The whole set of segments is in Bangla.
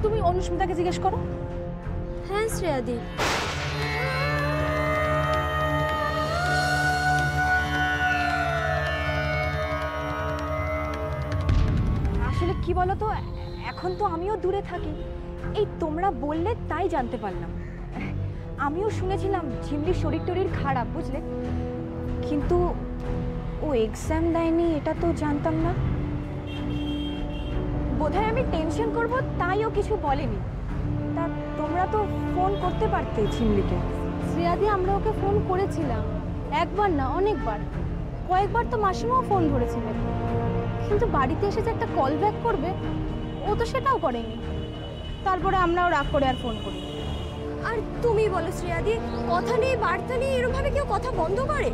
তুমি অনুস্মিতাকে জিজ্ঞেস করো। হ্যাঁ শ্রেয়াদি, আসলে কি বলো তো, এখন তো আমিও দূরে থাকি, এই তোমরা বললে তাই জানতে পারলাম। আমিও শুনেছিলাম ঝিমলির শরীর টরীর খারাপ, বুঝলে, কিন্তু ও এক্সাম দেয়নি এটা তো জানতাম না। বোধহয় আমি টেনশন করব তাই ও কিছু বলেনি। তা তোমরা তো ফোন করতে পারতে ঝিমলিকে। শ্রেয়াদি আমরা ওকে ফোন করেছিলাম, একবার না অনেকবার, কয়েকবার তো মাসিমাও ফোন ধরেছিলেন, কিন্তু বাড়িতে এসে যে একটা কল ব্যাক করবে ও তো সেটাও করেনি। তারপরে আমরাও রাগ করে আর ফোন করি। আর তুমি বলো শ্রেয়াদি, কথা নেই বার্তা নেই, এরকম ভাবে কেউ কথা বন্ধ করে?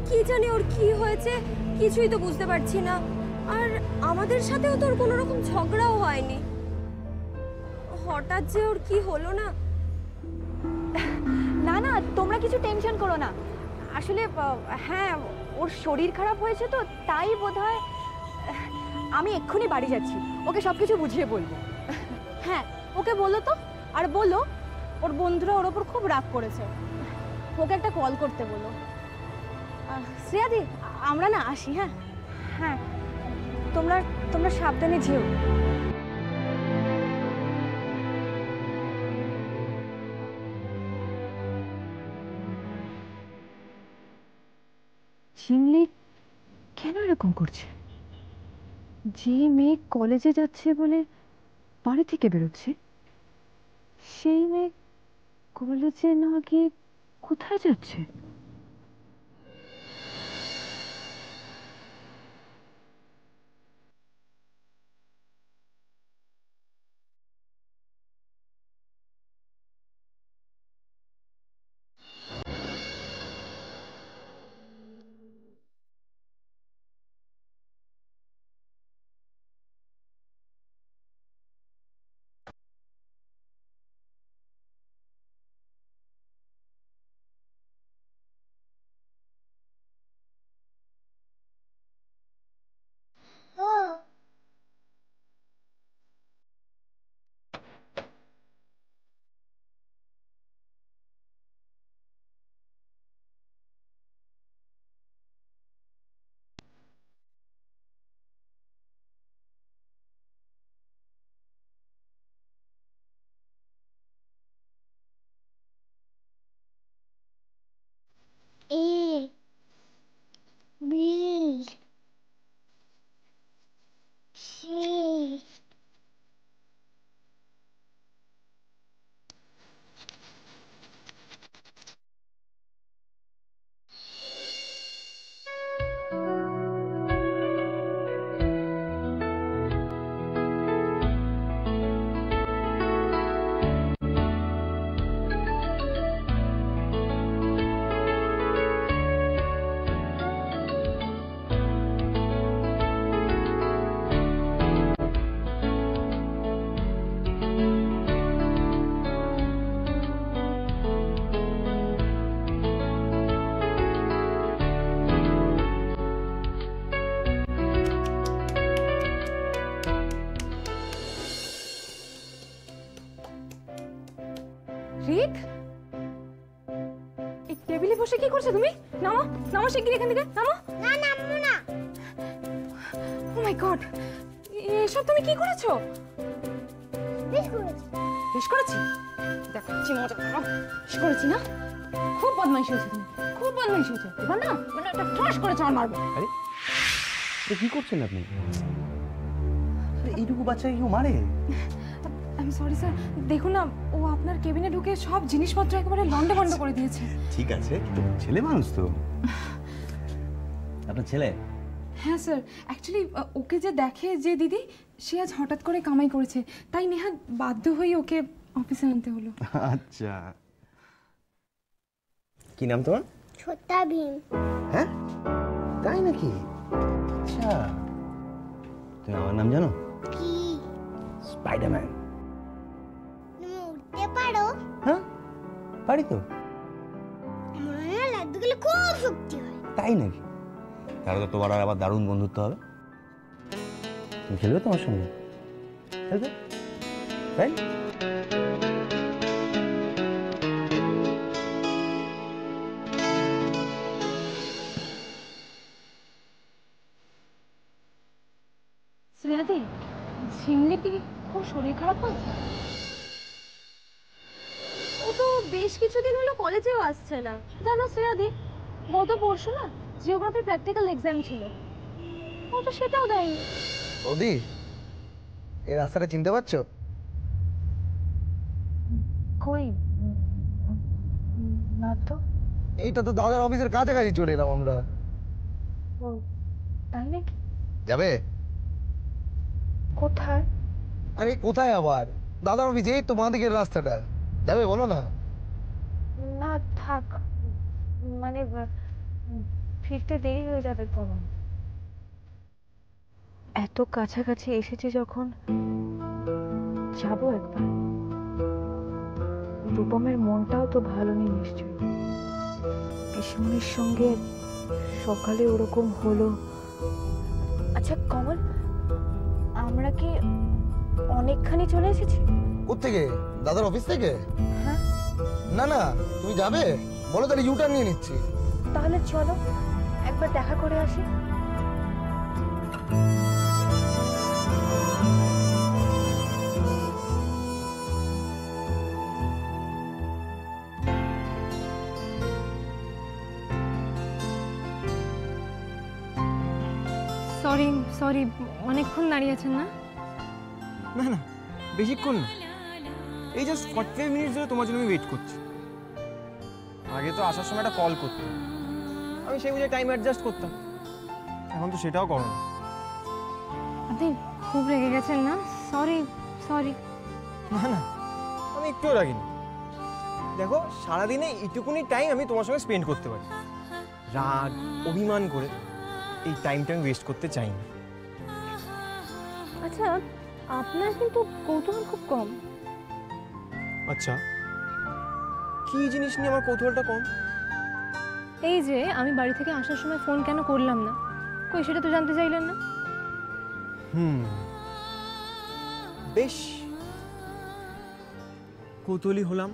কি জানি ওর কি হয়েছে, কিছুই তো বুঝতে পারছি না। আর আমাদের সাথেও তো ওর কোনো রকম ঝগড়াও হয়নি, হঠাৎ যে ওর কি হলো না। না না, তোমরা কিছু টেনশন করো না। আসলে হ্যাঁ, ওর শরীর খারাপ হয়েছে তো তাই বোধহয়। আমি এক্ষুনি বাড়ি যাচ্ছি, ওকে সবকিছু বুঝিয়ে বলবো। হ্যাঁ ওকে বলো তো, আর বলো ওর বন্ধুরা ওর ওপর খুব রাগ করেছে, ওকে একটা কল করতে বলো। শ্রেয়াদি আমরা না আসি। হ্যাঁ হ্যাঁ, তোমরা তোমরা সাবধানে যেও। ঝিমলি কেন এরকম করছে? যে মেয়ে কলেজে যাচ্ছে বলে বাড়ি থেকে বেরোচ্ছে, সেই মেয়ে কলেজে না গিয়ে কোথায় যাচ্ছে? A B C রিক, এই টেবিলে বসে কি করছো তুমি? নামো নামো শিগগির এখান থেকে, নামো। না নামবো না। ও মাই গড, এসব তুমি কি করেছো? বেশ করেছি। বেশ করেছি, দেখাচ্ছি মজা। বেশ করেছি না? খুব বদমাইশি হয়েছে তুমি, খুব বদমাইশি হয়েছে। এবার না মানে একটা ঠাস করে চড় মারবো। আরে কি করছেন আপনি? এইটুকু বাচ্চাকে কেউ মারে? আই সরি স্যার, দেখুন না, ও আপনার কেবিনে ঢুকে সব জিনিসপত্র একেবারে লন্ডভন্ড করে দিয়েছে। ঠিক আছে, কিন্তু ছেলে মানুষ তো। আপনার ছেলে? হ্যাঁ স্যার, অ্যাকচুয়ালি ওকে যে দেখে যে দিদি, সে আজ হঠাৎ করে কামাই করেছে, তাই নেহাত বাধ্য হয়ে ওকে অফিসে আনতে হলো। আচ্ছা, কি নাম তোমার? ছোটা ভীম। হ্যাঁ তাই নাকি? আচ্ছা, তুমি আমার নাম জানো? কি? স্পাইডারম্যান। তুমি উঠতে পারো? হ্যাঁ পারি তো। মনে হয় লাড্ডুগুলো খুব শক্তি হয়। তাই নাকি? তাহলে তো তোমার আর আবার দারুণ বন্ধুত্ব হবে। তুমি খেলবে তোমার সঙ্গে? খেলবে? রাইট? শ্রেয়াদি, ঝিমলি কি খুব শরীর খারাপ হয়েছে? ও তো বেশ কিছুদিন হলো কলেজেও আসছে না। জানো শ্রেয়াদি, গত পরশু না জিওগ্রাফি প্র্যাকটিক্যাল এক্সাম ছিল, ও তো সেটাও দেয়নি। বৌদি, এই রাস্তাটা চিনতে পারছো? কই না তো। এইটা তো দাদার অফিসের কাছাকাছি চলে এলাম আমরা। ও তাই নাকি? যাবে? কোথায়? আরে কোথায় আবার? দাদার অফিসে এই তো বাঁ দিকের রাস্তাটা। যাবে বলো না? না থাক, মানে ফিরতে দেরি হয়ে যাবে তো। এত কাছাকাছি এসেছি যখন, যাবো একবার। রূপমের মনটাও তো ভালো নেই নিশ্চয়ই। পিসিমণির সঙ্গে সকালে ওরকম হলো। আচ্ছা কমল, আমরা কি অনেকখানি চলে এসেছি? কোত্থেকে? দাদার অফিস থেকে? হ্যাঁ। না না, তুমি যাবে বলো, তাহলে ইউটার্ন নিয়ে নিচ্ছি। তাহলে চলো একবার দেখা করে আসি। সরি সরি, অনেকক্ষণ দাঁড়িয়ে আছেন না? না না, বেশিক্ষণ না, এই জাস্ট 45 মিনিট ধরে তোমার জন্য আমি ওয়েট করছি। আগে তো আসার সময় একটা কল করতাম, আমি সেই বুঝে টাইম অ্যাডজাস্ট করতাম, এখন তো সেটাও করো না। আপনি খুব রেগে গেছেন না? Sorry sorry. না না, আমি একটুও রাখিনি। দেখো, সারাদিনে এইটুকুনি টাইম আমি তোমার সঙ্গে স্পেন্ড করতে পারি, রাগ অভিমান করে এই টাইমটা আমি ওয়েস্ট করতে চাই না। আচ্ছা, আপনার কিন্তু কৌতূহল খুব কম। আচ্ছা, কি জিনিস নিয়ে আমার কৌতূহলটা কম? এই যে আমি বাড়ি থেকে আসার সময় ফোন কেন করলাম না, কই সেটা তো জানতে চাইলেন না? বেশ কৌতূহলী হলাম,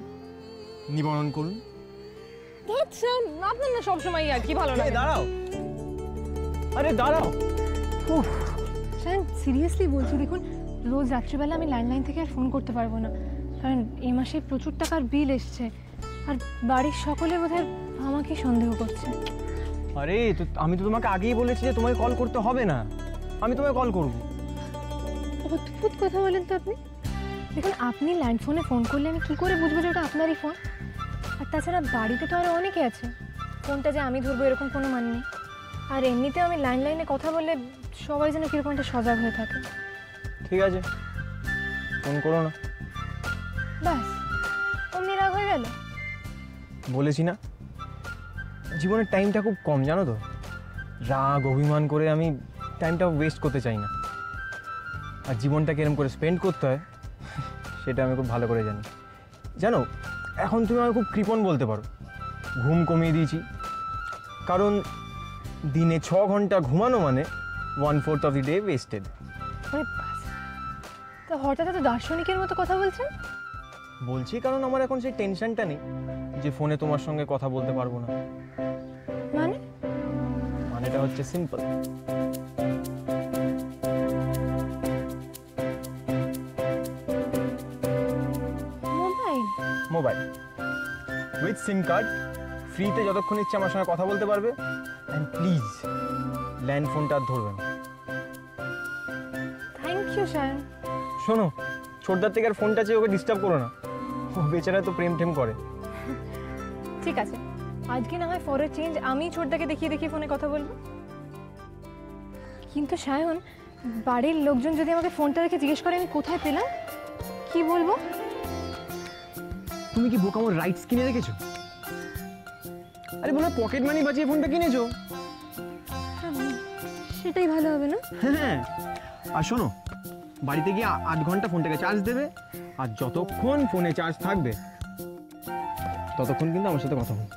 নিবারণ করুন। আপনার না সবসময় আর কি ভালো এই দাঁড়াও, আরে দাঁড়াও। সিরিয়াসলি বলছি, দেখুন রোজ রাত্রিবেলা আমি ল্যান্ডলাইন থেকে আর ফোন করতে পারবো না, কারণ এই মাসে প্রচুর টাকার বিল এসছে, আর বাড়ির সকলে বোধহয় আমাকে সন্দেহ করছে। আরে তো আমি তো তোমাকে আগেই বলেছি যে তোমাকে কল করতে হবে না, আমি তোমায় কল করব। অদ্ভুত কথা বলেন তো আপনি। দেখুন, আপনি ল্যান্ড ফোনে ফোন করলে আমি কী করে বুঝবো যে ওটা আপনারই ফোন? আর তাছাড়া বাড়িতে তো আরও অনেকে আছে, ফোনটা যে আমি ধরবো এরকম কোনো মান নেই। আর এমনিতেও আমি ল্যান্ডলাইনে কথা বললে সবাই যেন কীরকম একটা সজাগ হয়ে থাকে। ঠিক আছে, ফোন করো না। ব্যাস, অমনি রাগ হয়ে গেল? বলেছি না, জীবনের টাইমটা খুব কম, জানো তো। রাগ অভিমান করে আমি টাইমটা ওয়েস্ট করতে চাই না, আর জীবনটা কিরম করে স্পেন্ড করতে হয় সেটা আমি খুব ভালো করে জানি। জানো, এখন তুমি আমাকে খুব কৃপণ বলতে পারো। ঘুম কমিয়ে দিয়েছি, কারণ দিনে 6 ঘন্টা ঘুমানো মানে 1/4 অফ দি ডে ওয়েস্টেড। আরে বাস, তা হঠাৎ এত দার্শনিকের মতো কথা বলছেন? বলছি কারণ আমার এখন সেই টেনশনটা নেই যে ফোনে তোমার সঙ্গে কথা বলতে পারবো না। মানে? মানেটা হচ্ছে simple. Mobile? Mobile with SIM card, ফ্রিতে যতক্ষণ ইচ্ছে আমার সঙ্গে কথা বলতে পারবে। অ্যান্ড প্লিজ ল্যান্ড ফোনটা আর ধরবে না। Thank you sir. শোনো, ছোটদার থেকে আর ফোনটা চেয়ে ওকে ডিস্টার্ব করো না, ও বেচারা তো প্রেম টেম করে। ঠিক আছে, আজকে না হয় ফরের চেঞ্জ আমি ছোটদাকে দেখিয়ে দেখিয়ে ফোনে কথা বলবো। কিন্তু সায়ন, বাড়ির লোকজন যদি আমাকে ফোনটা দেখে জিজ্ঞেস করে আমি কোথায় পেলাম, কি বলবো? তুমি কি বোকামোর রাইটস কিনে রেখেছো? আরে বলো পকেট মানি বাঁচিয়ে ফোনটা কিনেছো। সেটাই ভালো হবে না? হ্যাঁ, আর শোনো, বাড়িতে গিয়ে 8 ঘন্টা ফোনটাকে চার্জ দেবে, আর যতক্ষণ ফোনে চার্জ থাকবে ততক্ষণ কিন্তু আমার সাথে কথা বলবে।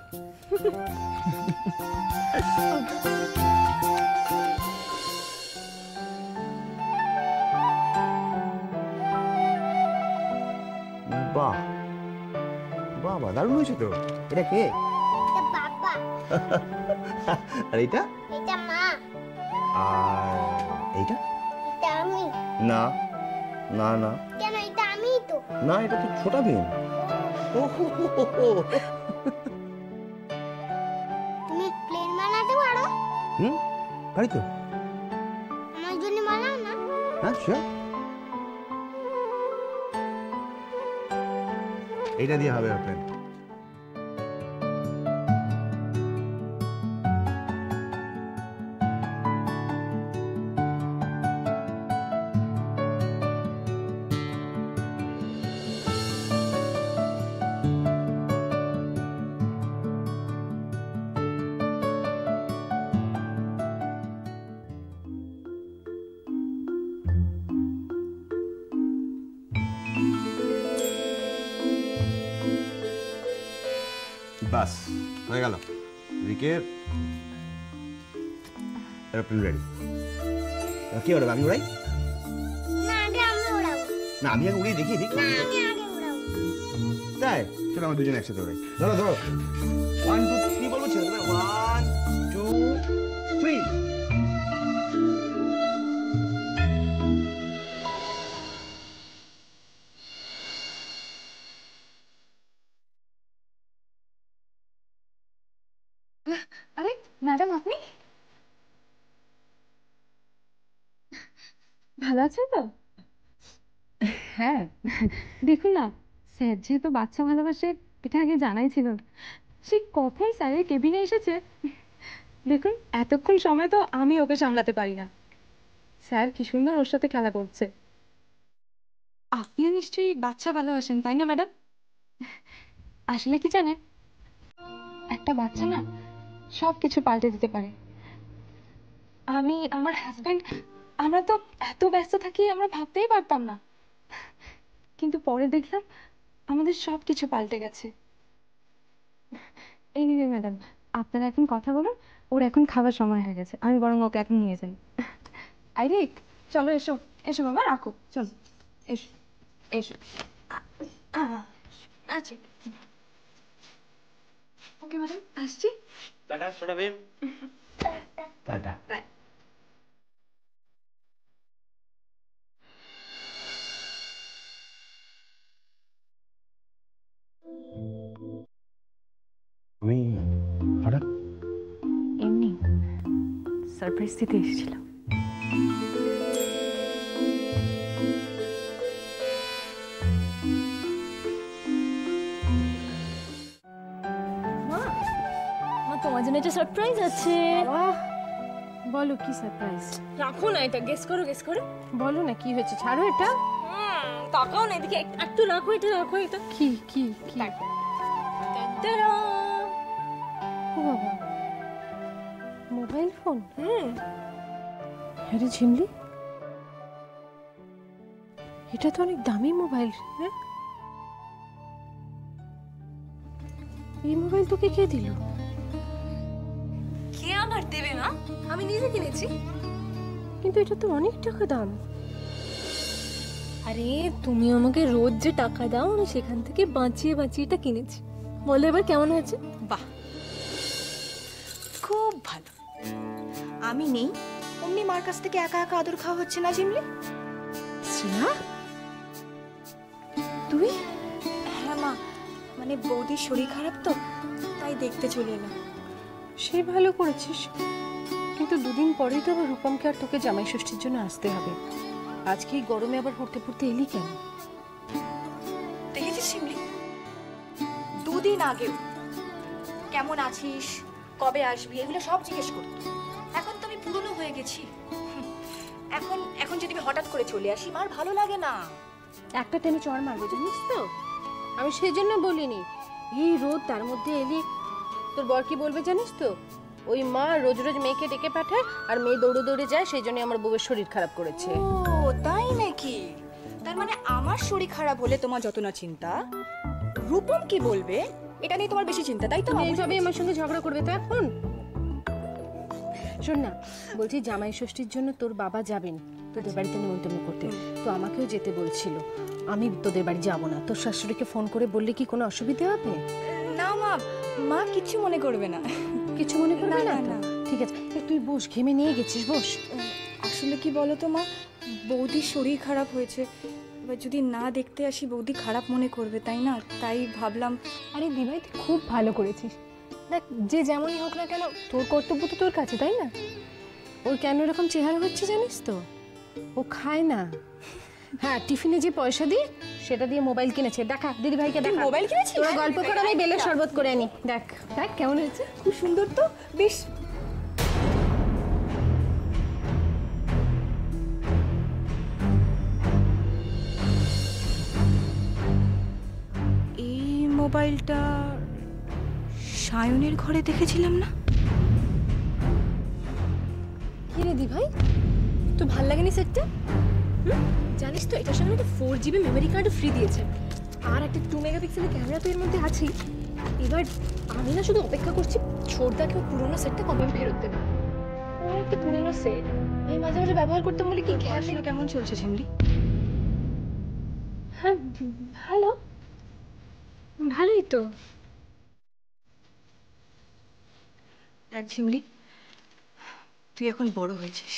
বাহ বাহ বাহ, দারুণ হয়েছে তো। এটা কে? এটা বাবা, আর এইটা? এটা মা, আর এইটা? এটা আমি। না না না কেন, এটা আমিই তো। না, এটা তো ছোটা ভীম। তুমি প্লেন বানাতে পারো? হুম, পারি তো। আমার জন্য বানাও না। হ্যাঁ, শিওর। এইটা দিয়ে হবে এরোপ্লেন। বাস হয়ে গেল, রিকের এরোপ্লেন রেডি। কি ওড়াবে? আমি উড়াই? না, আগে আমি উড়াবো। না, আমি আগে উড়িয়ে দেখিয়ে দিই। না, আমি আগে উড়াবো। তাই চলো, আমরা দুজনে একসাথে উড়াই। ধরো ধরো, 1 2 3 বলবো, ছেড়ে দেবে। 1 2 3। আরে ম্যাডাম, আপনি ভালো আছেন তো? হ্যাঁ, দেখুন না, স্যার যেহেতু বাচ্চা ভালোবাসে এটা আগে জানাই ছিল না। সেই কথাই স্যারের কেবিনে এসেছে। দেখুন, এতক্ষণ সময় তো আমি ওকে সামলাতে পারি না। স্যার কি সুন্দর ওর সাথে খেলা করছে। আপনিও নিশ্চয়ই বাচ্চা ভালোবাসেন, তাই না ম্যাডাম? আসলে কি জানেন, একটা বাচ্চা না সব কিছু পাল্টে দিতে পারে। আমি, আমার হাজব্যান্ড, আমরা তো এত ব্যস্ত থাকি আমরা ভাবতেই পারতাম না, কিন্তু পরে দেখলাম আমাদের সব কিছু পাল্টে গেছে। এই নিয়ে ম্যাডাম, আপনারা এখন কথা বলুন, ওর এখন খাবার সময় হয়ে গেছে, আমি বরং ওকে এখন নিয়ে যাই। আইরিক, চলো এসো, এসো বাবা, রাখো, চলো এসো এসো। আচ্ছা, ওকে ম্যাডাম, আসছি। টাটা ছোটা ভীম। টাটা। আমি হঠাৎ এমনি সারপ্রাইজ দিতে এসেছিলাম। মা, তোমার জন্য একটা সারপ্রাইজ আছে। বলো কি সারপ্রাইজ? রাখো না এটা, গেস করো গেস করো। বলো না কি হয়েছে, ছাড়ো এটা। তাকাও না এদিকে, একটু রাখো, এটা রাখো, এটা কি কি কি? তারা। ও বাবা, মোবাইল ফোন? আরে ঝিমলি, এটা তো অনেক দামি মোবাইল। হ্যাঁ, এই মোবাইল তোকে কে দিল? কে আবার দেবে মা? আমি নিজে কিনেছি। কিন্তু এটা তো অনেক টাকা দাম। আরে তুমি আমাকে রোজ যে টাকা দাও, আমি সেখান থেকে বাঁচিয়ে বাঁচিয়ে এটা কিনেছি। বলো এবার কেমন হয়েছে? বাহ, খুব ভালো। আমি নেই, অমনি মার কাছ থেকে একা একা আদর খাওয়া হচ্ছে না ঝিমলি? শ্রেয়া, তুই? হ্যাঁ মা, মানে বৌদির শরীর খারাপ তো, তাই দেখতে চলে এলাম। সে ভালো করেছিস, কিন্তু দুদিন পরেই তো আবার রূপমকে আর তোকে জামাই ষষ্ঠীর জন্য আসতে হবে। আজকে এই গরমে আবার পড়তে পড়তে এলি কেন? দেখেছিস শিমলি, দুদিন আগেও কেমন আছিস, কবে আসবি, এগুলো সব জিজ্ঞেস করতো। এখন তো আমি পুরনো হয়ে গেছি। এখন এখন যদি আমি হঠাৎ করে চলে আসি, মার ভালো লাগে না। একটা টেনে চড় মারবে, জানিস তো? আমি সেই জন্য বলিনি। এই রোদ, তার মধ্যে এলি। তোর বর কি বলবে জানিস তো? ওই মা রোজ রোজ মেয়েকে ডেকে পাঠায় আর মেয়ে দৌড়ে দৌড়ে যায়, সেই জন্য আমার বউয়ের শরীর খারাপ করেছে। ও তাই নাকি? তার মানে আমার শরীর খারাপ হলে তোমার যত না চিন্তা, রূপম কি বলবে এটা নিয়ে তোমার বেশি চিন্তা, তাই তো? তুমি এইভাবে আমার সঙ্গে ঝগড়া করবে তো এখন? শোন না, বলছি জামাই ষষ্ঠীর জন্য তোর বাবা যাবেন, তোদের বাড়িতে নিমন্ত্রণ করতে, তো আমাকেও যেতে বলছিল। আমি তোদের বাড়ি যাব না। তোর শাশুড়িকে ফোন করে বললে কি কোনো অসুবিধা হবে? না মা, মা কিচ্ছু মনে করবে না। কিছু মনে করবে না তো? না। ঠিক আছে, তুই বস, ঘেমে নিয়ে গেছিস, বস। আসলে কি বলো তো মা, বৌদির শরীর খারাপ হয়েছে, এবার যদি না দেখতে আসি বৌদি খারাপ মনে করবে, তাই না? তাই ভাবলাম। আরে দিভাই, তুই খুব ভালো করেছিস। দেখ, যে যেমনই হোক না কেন, তোর কর্তব্য তো তোর কাছে, তাই না? ওর কেন এরকম চেহারা হচ্ছে জানিস তো? ও খায় না। হ্যাঁ, টিফিনে যে পয়সা দিই সেটা দিয়ে মোবাইল কিনেছে। দেখা, দিদি ভাইকে দেখা। মোবাইল কিনেছিস? তোরা গল্প করে আমি বেলের শরবত করে আনি। দেখ দেখ কেমন হয়েছে। খুব সুন্দর তো, বেশ। এই মোবাইলটা সায়নের ঘরে দেখেছিলাম না? কি রে দিভাই, তো ভাল লাগেনি সেটটা? জানিস তো এটার সঙ্গে একটা 4GB মেমোরি কার্ড ফ্রি দিয়েছে, আর একটা 2 মেগাপিক্সেলের ক্যামেরা তো এর মধ্যে আছেই। এবার আমি না শুধু অপেক্ষা করছি ছোটদাকে ওর পুরোনো সেটটা কবে ফেরত দেবে। ওর একটা পুরোনো সেট আমি মাঝে মাঝে ব্যবহার করতাম বলে কি পড়াশোনা কেমন চলছে ঝিমলি? হ্যাঁ, ভালো, ভালোই তো। দেখ ঝিমলি, তুই এখন বড় হয়েছিস,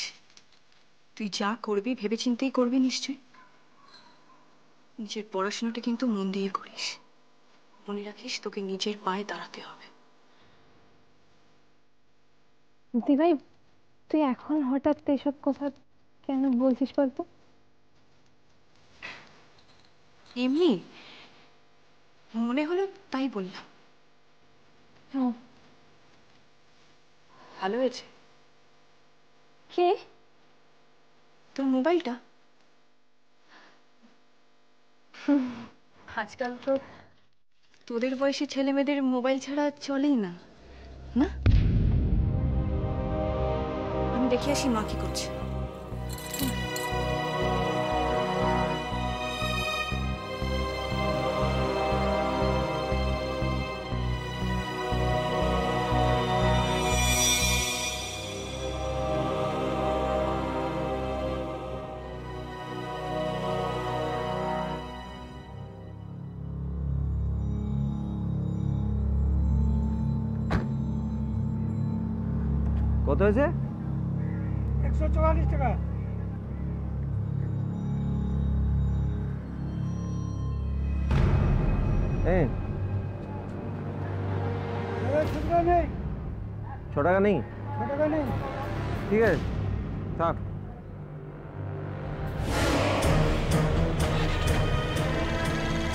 তুই যা করবি ভেবেচিন্তেই করবি নিশ্চয়। নিজের পড়াশোনাটা কিন্তু মন দিয়ে করিস, মনে রাখিস তোকে নিজের পায়ে দাঁড়াতে হবে। দিভাই, তুই এখন হঠাৎ এসব কথা কেন বলছিস বলতো? এমনি মনে হলো তাই বললাম। ভালো হয়েছে। কে? তোর মোবাইলটা। আজকাল তো তোদের বয়সী ছেলে মেয়েদের মোবাইল ছাড়া চলেই না, না? আমি দেখে আসি মা কি করছে। কত হয়েছে? 144 টাকা। এই 6 টাকা নেই? ঠিক আছে, থাক।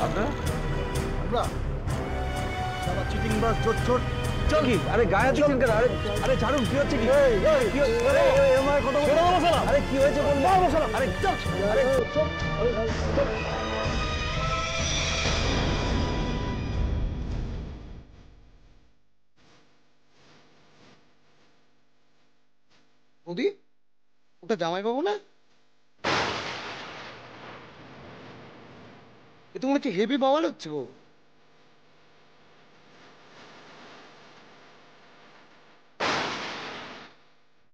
আপনার চিটিং বাস ছোট ছোট চল কি? আরে গায়ে দিচ্ছেন কেন? আরে ছাড়ুন, কি হচ্ছে কি? কি হচ্ছে? আরে কি হয়েছে বললে? আরে চল, আরে চল। বৌদি, ওটা জামাই বাবু না? এ তো মনে হচ্ছে হেভি পাওয়ার হচ্ছে গো।